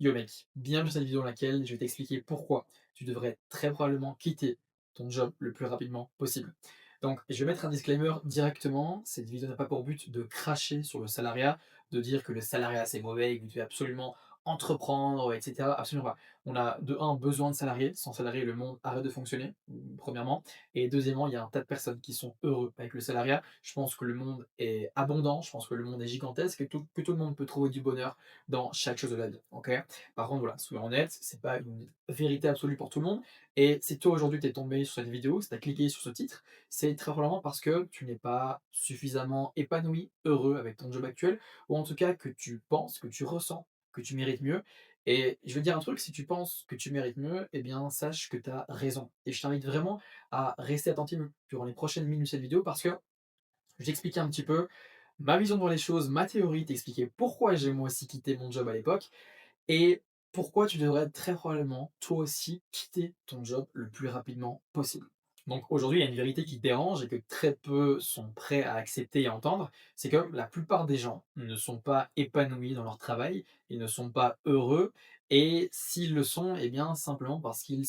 Yo mec, bienvenue dans cette vidéo dans laquelle je vais t'expliquer pourquoi tu devrais très probablement quitter ton job le plus rapidement possible. Donc, je vais mettre un disclaimer directement. Cette vidéo n'a pas pour but de cracher sur le salariat, de dire que le salariat c'est mauvais, que tu dois absolument entreprendre, etc. Absolument pas. On a de un besoin de salariés. Sans salariés, le monde arrête de fonctionner, premièrement. Et deuxièmement, il y a un tas de personnes qui sont heureux avec le salariat. Je pense que le monde est abondant, je pense que le monde est gigantesque, et que tout le monde peut trouver du bonheur dans chaque chose de la vie. Ok. Par contre, voilà, soyons honnêtes, c'est pas une vérité absolue pour tout le monde. Et si toi aujourd'hui t'es tombé sur cette vidéo, si t'as cliqué sur ce titre, c'est très probablement parce que tu n'es pas suffisamment épanoui, heureux avec ton job actuel, ou en tout cas que tu penses, que tu ressens que tu mérites mieux. Et je vais te dire un truc, si tu penses que tu mérites mieux, eh bien sache que tu as raison. Et je t'invite vraiment à rester attentif durant les prochaines minutes de cette vidéo parce que je vais t'expliquer un petit peu ma vision de voir les choses, ma théorie, t'expliquer pourquoi j'ai moi aussi quitté mon job à l'époque et pourquoi tu devrais très probablement, toi aussi, quitter ton job le plus rapidement possible. Donc aujourd'hui, il y a une vérité qui dérange et que très peu sont prêts à accepter et à entendre, c'est que la plupart des gens ne sont pas épanouis dans leur travail, ils ne sont pas heureux, et s'ils le sont, eh bien simplement parce qu'ils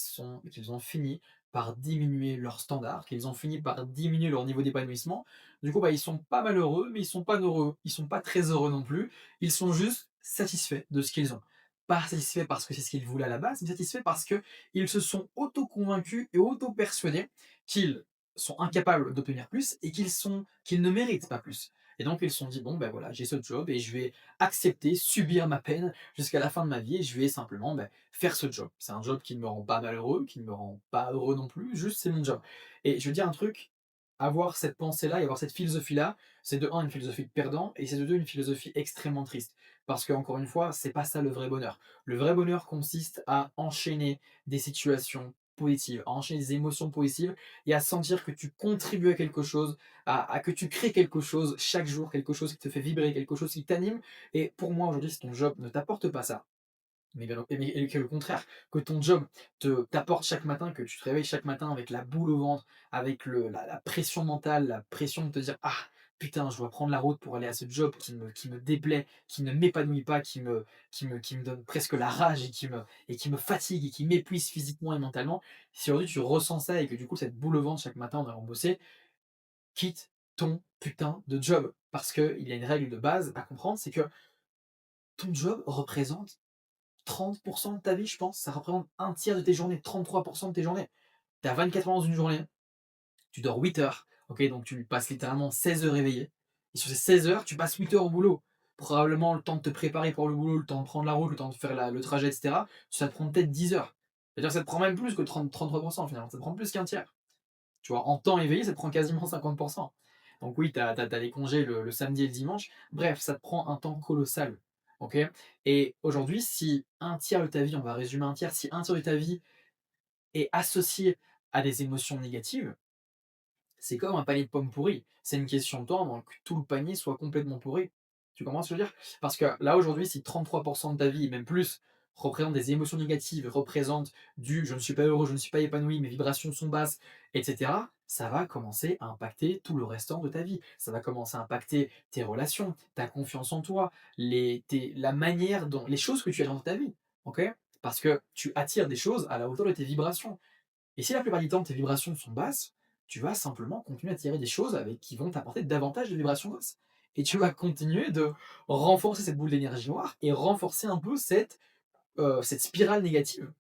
ont fini par diminuer leurs standards, qu'ils ont fini par diminuer leur niveau d'épanouissement. Du coup, bah, ils sont pas malheureux, mais ils sont pas heureux, ils sont pas très heureux non plus, ils sont juste satisfaits de ce qu'ils ont. Pas satisfaits parce que c'est ce qu'ils voulaient à la base, mais satisfaits parce qu'ils se sont auto-convaincus et auto-persuadés qu'ils sont incapables d'obtenir plus et qu'ils ne méritent pas plus. Et donc ils se sont dit, bon ben voilà, j'ai ce job et je vais accepter, subir ma peine jusqu'à la fin de ma vie et je vais simplement faire ce job. C'est un job qui ne me rend pas malheureux, qui ne me rend pas heureux non plus, juste c'est mon job. Et je veux dire un truc, avoir cette pensée-là et avoir cette philosophie-là, c'est de un une philosophie de perdant et c'est de deux une philosophie extrêmement triste. Parce que encore une fois, c'est pas ça le vrai bonheur. Le vrai bonheur consiste à enchaîner des situations positives, à enchaîner des émotions positives et à sentir que tu contribues à quelque chose, à que tu crées quelque chose chaque jour, quelque chose qui te fait vibrer, quelque chose qui t'anime. Et pour moi, aujourd'hui, si ton job ne t'apporte pas ça, et que le contraire, que ton job t'apporte chaque matin, que tu te réveilles chaque matin avec la boule au ventre, avec la pression mentale, la pression de te dire ah putain, je dois prendre la route pour aller à ce job qui me déplaît, qui ne m'épanouit pas, qui me donne presque la rage et qui me fatigue et qui m'épuise physiquement et mentalement. Si aujourd'hui tu ressens ça et que du coup cette boule au ventre chaque matin en allant bosser, quitte ton putain de job. Parce qu'il y a une règle de base à comprendre, c'est que ton job représente 30% de ta vie, je pense. Ça représente un tiers de tes journées, 33% de tes journées. Tu as 24 heures dans une journée, tu dors 8 heures, ok, donc tu passes littéralement 16 heures éveillé. Et sur ces 16 heures, tu passes 8 heures au boulot. Probablement le temps de te préparer pour le boulot, le temps de prendre la route, le temps de faire le trajet, etc. Ça te prend peut-être 10 heures. C'est-à-dire que ça te prend même plus que 33% finalement. Ça te prend plus qu'un tiers. Tu vois, en temps éveillé, ça te prend quasiment 50%. Donc oui, tu as les congés le samedi et le dimanche. Bref, ça te prend un temps colossal. Ok. Et aujourd'hui, si un tiers de ta vie, on va résumer un tiers, si un tiers de ta vie est associé à des émotions négatives, c'est comme un panier de pommes pourries. C'est une question de temps avant que tout le panier soit complètement pourri. Tu comprends ce que je veux dire? Parce que là, aujourd'hui, si 33% de ta vie, même plus, représente des émotions négatives, représente du je ne suis pas heureux, je ne suis pas épanoui, mes vibrations sont basses, etc., ça va commencer à impacter tout le restant de ta vie. Ça va commencer à impacter tes relations, ta confiance en toi, la manière dont, les choses que tu as dans ta vie. Ok. Parce que tu attires des choses à la hauteur de tes vibrations. Et si la plupart du temps tes vibrations sont basses, tu vas simplement continuer à tirer des choses avec qui vont t'apporter davantage de vibrations basses. Et tu vas continuer de renforcer cette boule d'énergie noire et renforcer un peu cette spirale négative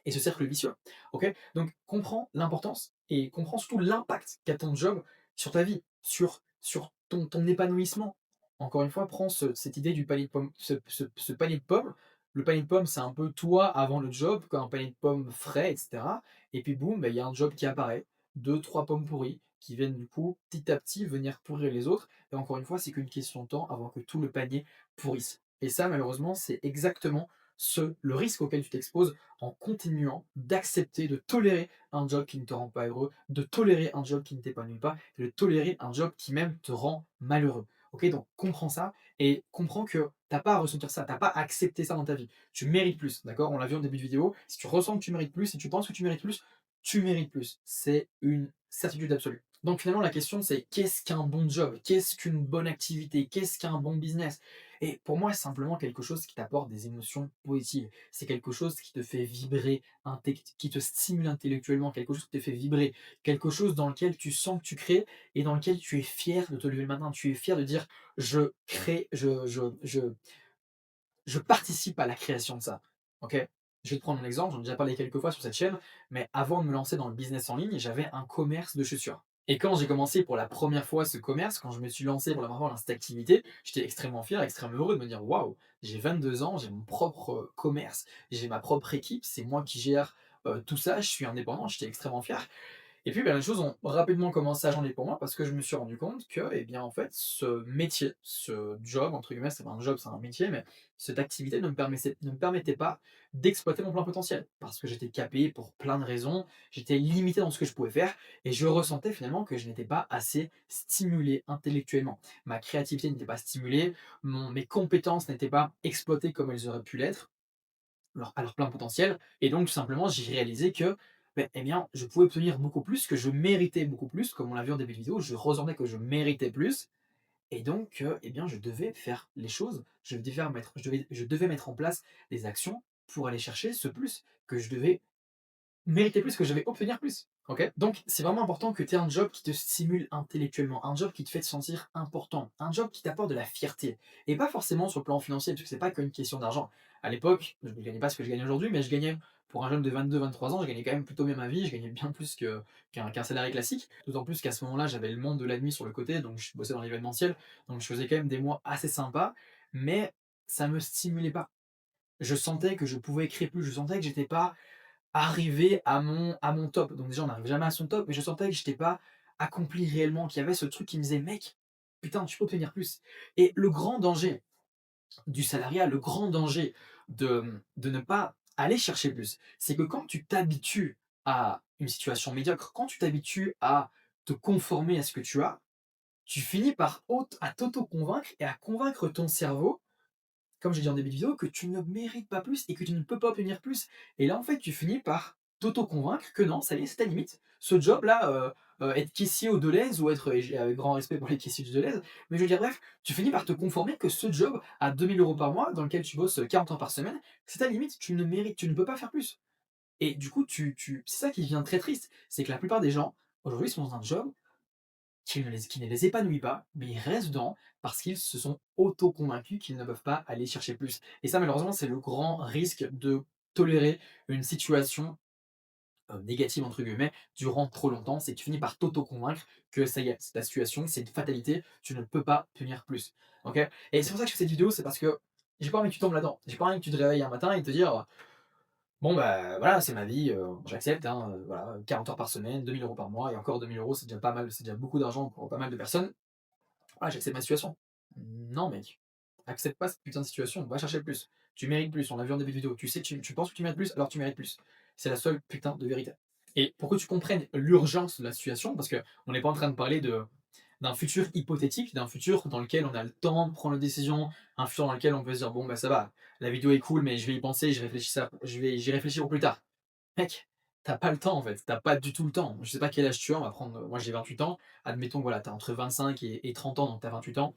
et ce cercle vicieux. Ok. Donc comprends l'importance et comprends surtout l'impact qu'a ton job sur ta vie, sur ton épanouissement. Encore une fois, prends cette idée du panier de pommes, ce panier de pommes. Le panier de pommes, c'est un peu toi avant le job, comme un panier de pommes frais, etc. Et puis boum, ben, il y a un job qui apparaît, deux, trois pommes pourries, qui viennent du coup petit à petit venir pourrir les autres. Et encore une fois, c'est qu'une question de temps avant que tout le panier pourrisse. Et ça, malheureusement, c'est exactement le risque auquel tu t'exposes en continuant d'accepter, de tolérer un job qui ne te rend pas heureux, de tolérer un job qui ne t'épanouit pas, et de tolérer un job qui même te rend malheureux. Ok, donc comprends ça et comprends que t'as pas à ressentir ça, t'as pas à accepter ça dans ta vie. Tu mérites plus, d'accord? On l'a vu en début de vidéo. Si tu ressens que tu mérites plus, si tu penses que tu mérites plus, tu mérites plus. C'est une certitude absolue. Donc finalement, la question c'est qu'est-ce qu'un bon job? Qu'est-ce qu'une bonne activité? Qu'est-ce qu'un bon business? Et pour moi, c'est simplement quelque chose qui t'apporte des émotions positives. C'est quelque chose qui te fait vibrer, qui te stimule intellectuellement, quelque chose qui te fait vibrer, quelque chose dans lequel tu sens que tu crées et dans lequel tu es fier de te lever le matin. Tu es fier de dire je crée, je participe à la création de ça. OK? Je vais te prendre mon exemple, j'en ai déjà parlé quelques fois sur cette chaîne, mais avant de me lancer dans le business en ligne, j'avais un commerce de chaussures. Et quand j'ai commencé pour la première fois ce commerce, quand je me suis lancé pour la première fois dans cette activité, j'étais extrêmement fier, extrêmement heureux de me dire: «Waouh, j'ai 22 ans, j'ai mon propre, commerce, j'ai ma propre équipe, c'est moi qui gère, tout ça, je suis indépendant». J'étais extrêmement fier et puis, les choses ont rapidement commencé à changer pour moi parce que je me suis rendu compte que, eh bien, en fait, ce métier, ce «job» entre guillemets, c'est pas un job, c'est un métier, mais cette activité ne me permettait pas d'exploiter mon plein potentiel. Parce que j'étais capé pour plein de raisons, j'étais limité dans ce que je pouvais faire et je ressentais finalement que je n'étais pas assez stimulé intellectuellement. Ma créativité n'était pas stimulée, mes compétences n'étaient pas exploitées comme elles auraient pu l'être à leur plein potentiel. Et donc, tout simplement, j'ai réalisé que, beh, eh bien, je pouvais obtenir beaucoup plus, que je méritais beaucoup plus, comme on l'a vu en début de vidéo, je ressentais que je méritais plus. Et donc, eh bien, je devais faire les choses, je devais mettre en place des actions pour aller chercher ce plus que je devais mériter plus, que je vais obtenir plus. OK? Donc, c'est vraiment important que tu aies un job qui te stimule intellectuellement, un job qui te fait te sentir important, un job qui t'apporte de la fierté. Et pas forcément sur le plan financier, parce que c'est pas qu'une question d'argent. À l'époque, je ne gagnais pas ce que je gagne aujourd'hui, mais je gagnais, pour un jeune de 22-23 ans, je gagnais quand même plutôt bien ma vie, je gagnais bien plus qu'un salarié classique. D'autant plus qu'à ce moment-là, j'avais le monde de la nuit sur le côté, donc je bossais dans l'événementiel, donc je faisais quand même des mois assez sympas, mais ça me stimulait pas. Je sentais que je pouvais créer plus, je sentais que j'étais pas arriver à mon top. Donc déjà, on n'arrive jamais à son top, mais je sentais que j'étais pas accompli réellement, qu'il y avait ce truc qui me disait: «Mec, putain, tu peux obtenir plus». Et le grand danger du salariat, le grand danger de ne pas aller chercher plus, c'est que quand tu t'habitues à une situation médiocre, quand tu t'habitues à te conformer à ce que tu as, tu finis par à t'auto-convaincre et à convaincre ton cerveau, comme j'ai dit en début de vidéo, que tu ne mérites pas plus et que tu ne peux pas obtenir plus. Et là, en fait, tu finis par t'auto-convaincre que non, ça y est, c'est ta limite. Ce job-là, être caissier au Deleuze ou être, et j'ai avec grand respect pour les caissiers du Deleuze, mais je veux dire, bref, tu finis par te conformer que ce job à 2 000 € par mois, dans lequel tu bosses 40 heures par semaine, c'est ta limite. Tu ne mérites, tu ne peux pas faire plus. Et du coup, c'est ça qui devient très triste. C'est que la plupart des gens, aujourd'hui, sont dans un job qui ne les épanouit pas, mais ils restent dedans parce qu'ils se sont auto-convaincus qu'ils ne peuvent pas aller chercher plus. Et ça, malheureusement, c'est le grand risque de tolérer une situation négative, entre guillemets, durant trop longtemps. C'est que tu finis par t'auto-convaincre que ça y est, c'est ta situation, c'est une fatalité, tu ne peux pas tenir plus. Ok. Et c'est pour ça que je fais cette vidéo, c'est parce que j'ai pas envie que tu tombes là-dedans. J'ai pas envie que tu te réveilles un matin et te dire bon, bah, voilà, c'est ma vie, j'accepte, hein, voilà, 40 heures par semaine, 2 000 € par mois et encore 2 000 €, c'est déjà pas mal, c'est déjà beaucoup d'argent pour pas mal de personnes. Voilà, j'accepte ma situation. Non mec, accepte pas cette putain de situation, va chercher plus. Tu mérites plus, on l'a vu en début de vidéo. Tu sais, tu penses que tu mérites plus, alors tu mérites plus. C'est la seule putain de vérité. Et pour que tu comprennes l'urgence de la situation, parce qu'on n'est pas en train de parler d'un futur hypothétique, d'un futur dans lequel on a le temps de prendre une décision, un futur dans lequel on peut se dire bon bah ça va, la vidéo est cool, mais je vais y penser, j'y réfléchir pour plus tard. Mec, t'as pas le temps en fait, t'as pas du tout le temps. Je sais pas quel âge tu as, on va prendre, moi j'ai 28 ans, admettons que voilà, tu entre 25 et 30 ans, donc tu as 28 ans.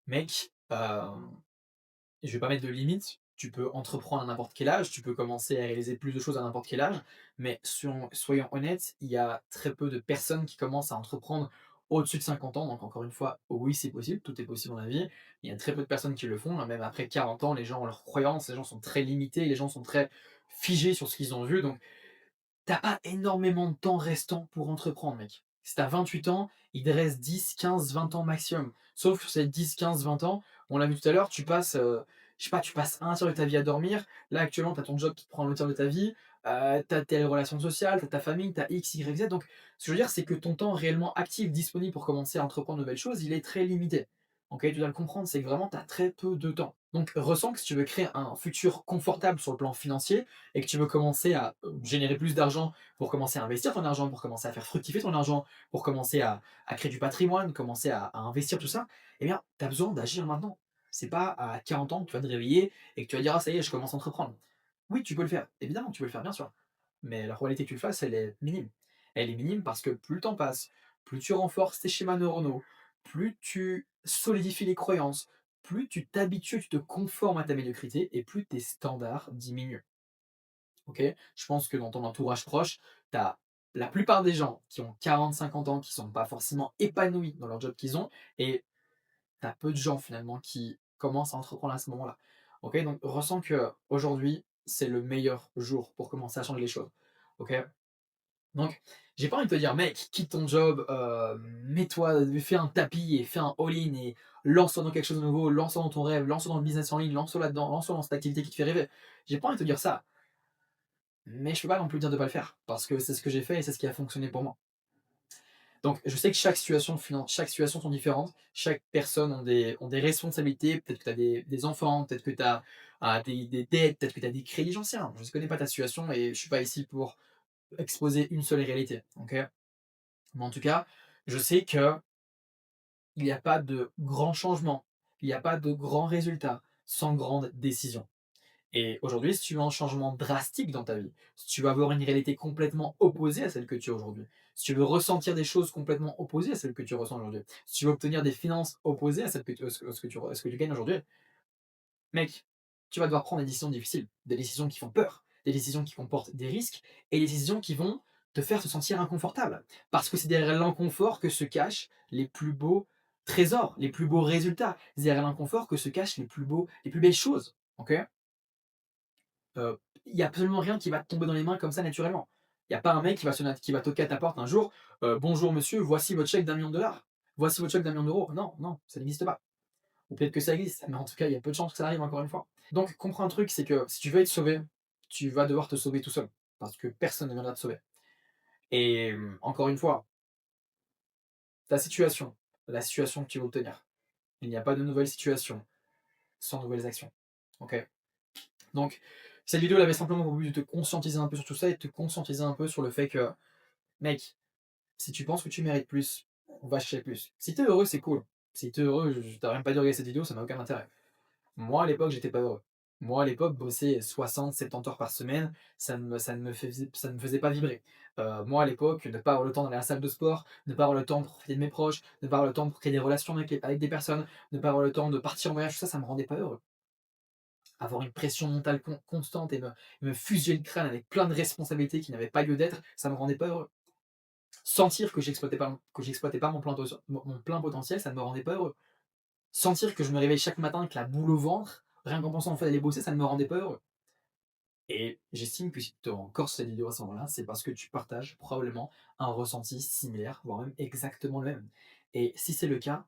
Mec, je vais pas mettre de limite, tu peux entreprendre à n'importe quel âge, tu peux commencer à réaliser plus de choses à n'importe quel âge, mais soyons honnêtes, il y a très peu de personnes qui commencent à entreprendre au-dessus de 50 ans, donc encore une fois, oui c'est possible, tout est possible dans la vie. Il y a très peu de personnes qui le font, hein, même après 40 ans, les gens ont leurs croyances, les gens sont très limités, les gens sont très figés sur ce qu'ils ont vu, donc t'as pas énormément de temps restant pour entreprendre, mec. Si tu 28 ans, il te reste 10, 15, 20 ans maximum. Sauf que sur ces 10, 15, 20 ans, on l'a vu tout à l'heure, tu passes, je sais pas, tu passes un tiers de ta vie à dormir. Là, actuellement, tu as ton job qui te prend le tiers de ta vie. Tu as tes relations sociales, tu as ta famille, tu as X, Y, Z. Donc, ce que je veux dire, c'est que ton temps réellement actif, disponible pour commencer à entreprendre de nouvelles choses, il est très limité. Ok, tu dois le comprendre, c'est que vraiment, tu as très peu de temps. Donc, ressens que si tu veux créer un futur confortable sur le plan financier, et que tu veux commencer à générer plus d'argent pour commencer à investir ton argent, pour commencer à faire fructifier ton argent, pour commencer à créer du patrimoine, commencer à investir tout ça, eh bien, tu as besoin d'agir maintenant. C'est pas à 40 ans que tu vas te réveiller et que tu vas dire: «Ah ça y est, je commence à entreprendre». Oui, tu peux le faire, évidemment, tu peux le faire, bien sûr. Mais la probabilité que tu le fasses, elle est minime. Elle est minime parce que plus le temps passe, plus tu renforces tes schémas neuronaux, plus tu solidifies les croyances, plus tu t'habitues, tu te conformes à ta médiocrité et plus tes standards diminuent. OK? Je pense que dans ton entourage proche, tu as la plupart des gens qui ont 40-50 ans, qui sont pas forcément épanouis dans leur job qu'ils ont et tu as peu de gens finalement qui commencent à entreprendre à ce moment-là. OK? Donc ressens que aujourd'hui c'est le meilleur jour pour commencer à changer les choses. OK? Donc, j'ai pas envie de te dire: «Mec, quitte ton job, mets-toi, fais un tapis et fais un all-in et lance-toi dans quelque chose de nouveau, lance-toi dans ton rêve, lance-toi dans le business en ligne, lance-toi là-dedans, lance-toi dans cette activité qui te fait rêver». J'ai pas envie de te dire ça, mais je peux pas non plus dire de pas le faire, parce que c'est ce que j'ai fait et c'est ce qui a fonctionné pour moi. Donc je sais que chaque situation sont différentes, chaque personne ont des responsabilités, peut-être que tu as des enfants, peut-être que tu as, des dettes, peut-être que tu as des crédits, j'en sais rien. Je ne connais pas ta situation et je suis pas ici pour exposer une seule réalité, OK? Mais en tout cas, je sais qu'il n'y a pas de grands changements, il n'y a pas de grands résultats sans grandes décisions. Et aujourd'hui, si tu veux un changement drastique dans ta vie, si tu veux avoir une réalité complètement opposée à celle que tu as aujourd'hui, si tu veux ressentir des choses complètement opposées à celles que tu ressens aujourd'hui, si tu veux obtenir des finances opposées à, celles que tu, à ce que tu gagnes aujourd'hui, mec, tu vas devoir prendre des décisions difficiles, des décisions qui font peur, des décisions qui comportent des risques et des décisions qui vont te faire te sentir inconfortable. Parce que c'est derrière l'inconfort que se cachent les plus beaux trésors, les plus beaux résultats. C'est derrière l'inconfort que se cachent les plus belles choses. Ok? Il n'y a absolument rien qui va te tomber dans les mains comme ça naturellement. Il n'y a pas un mec qui va toquer à ta porte un jour. Bonjour monsieur, voici votre chèque d'1 million de dollars. Voici votre chèque d'1 million d'euros. Non, non, ça n'existe pas. Ou peut-être que ça existe, mais en tout cas, il y a peu de chances que ça arrive encore une fois. Donc, comprends un truc, c'est que si tu veux être sauvé, tu vas devoir te sauver tout seul. Parce que personne ne viendra te sauver. Et encore une fois, ta situation, la situation que tu veux obtenir, il n'y a pas de nouvelle situation sans nouvelles actions. Ok? Donc, cette vidéo, elle avait simplement pour but de te conscientiser un peu sur tout ça et de te conscientiser un peu sur le fait que, mec, si tu penses que tu mérites plus, on va chercher plus. Si t'es heureux, c'est cool. Si t'es heureux, je t'aurais même pas dû regarder cette vidéo, ça n'a aucun intérêt. Moi, à l'époque, j'étais pas heureux. Moi, à l'époque, bosser 60-70 heures par semaine, ça ne me faisait pas vibrer. Moi, à l'époque, ne pas avoir le temps d'aller à la salle de sport, ne pas avoir le temps de profiter de mes proches, ne pas avoir le temps pour créer des relations avec des personnes, ne pas avoir le temps de partir en voyage, tout ça, ça me rendait pas heureux. Avoir une pression mentale constante et me fusiller le crâne avec plein de responsabilités qui n'avaient pas lieu d'être, ça me rendait pas heureux. Sentir que j'exploitais pas mon plein potentiel, ça ne me rendait pas heureux. Sentir que je me réveille chaque matin avec la boule au ventre, rien qu'en pensant en fait d'aller bosser, ça ne me rendait pas heureux. Et j'estime que si tu es encore sur cette vidéo à ce moment-là, c'est parce que tu partages probablement un ressenti similaire, voire même exactement le même. Et si c'est le cas,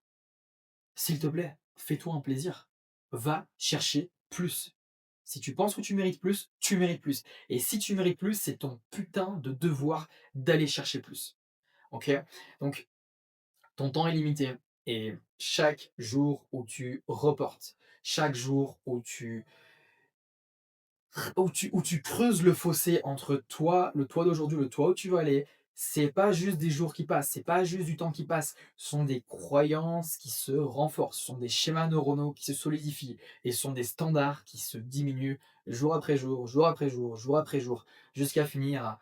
s'il te plaît, fais-toi un plaisir. Va chercher plus. Si tu penses que tu mérites plus, tu mérites plus. Et si tu mérites plus, c'est ton putain de devoir d'aller chercher plus. Ok? Donc, ton temps est limité. Et chaque jour où tu reportes, chaque jour où tu creuses le fossé entre toi, le toi d'aujourd'hui, le toi où tu veux aller, c'est pas juste des jours qui passent, c'est pas juste du temps qui passe, ce sont des croyances qui se renforcent, ce sont des schémas neuronaux qui se solidifient et ce sont des standards qui se diminuent jour après jour, jour après jour, jour après jour, jusqu'à finir à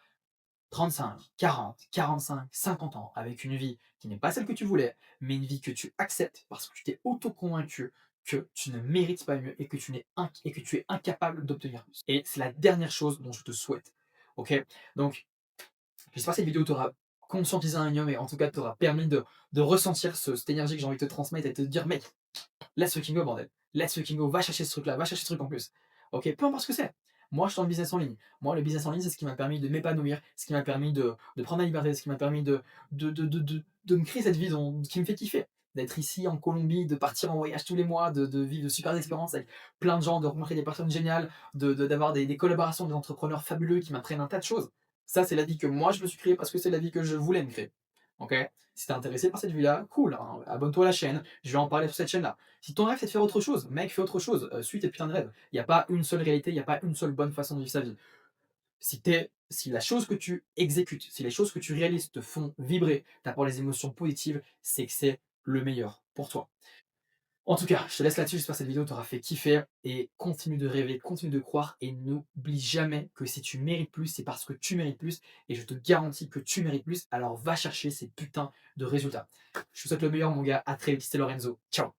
35, 40, 45, 50 ans avec une vie qui n'est pas celle que tu voulais, mais une vie que tu acceptes parce que tu t'es auto-convaincu que tu ne mérites pas mieux et et que tu es incapable d'obtenir plus. Et c'est la dernière chose dont je te souhaite. Ok? Donc, j'espère que cette vidéo t'aura conscientisé un minimum et en tout cas t'aura permis de ressentir cette énergie que j'ai envie de te transmettre et de te dire, mec, let's fucking go, bordel. Let's fucking go. Va chercher ce truc-là. Va chercher ce truc en plus. Ok, peu importe ce que c'est. Moi, je suis dans le business en ligne. Moi, le business en ligne, c'est ce qui m'a permis de m'épanouir, ce qui m'a permis de prendre ma liberté, ce qui m'a permis de me créer cette vie qui me fait kiffer. D'être ici en Colombie, de partir en voyage tous les mois, de vivre de super expériences avec plein de gens, de rencontrer des personnes géniales, d'avoir des collaborations, des entrepreneurs fabuleux qui m'apprennent un tas de choses. Ça, c'est la vie que moi, je me suis créée parce que c'est la vie que je voulais me créer. Ok? Si t'es intéressé par cette vie-là, cool, hein, abonne-toi à la chaîne, je vais en parler sur cette chaîne-là. Si ton rêve c'est de faire autre chose, mec, fais autre chose, suis tes putains de rêves. Il n'y a pas une seule réalité, il n'y a pas une seule bonne façon de vivre sa vie. Si la chose que tu exécutes, si les choses que tu réalises te font vibrer, t'apportent les émotions positives, c'est que c'est le meilleur pour toi. En tout cas, je te laisse là-dessus, j'espère que cette vidéo t'aura fait kiffer et continue de rêver, continue de croire et n'oublie jamais que si tu mérites plus, c'est parce que tu mérites plus et je te garantis que tu mérites plus, alors va chercher ces putains de résultats. Je te souhaite le meilleur mon gars, à très vite, c'était Lorenzo. Ciao.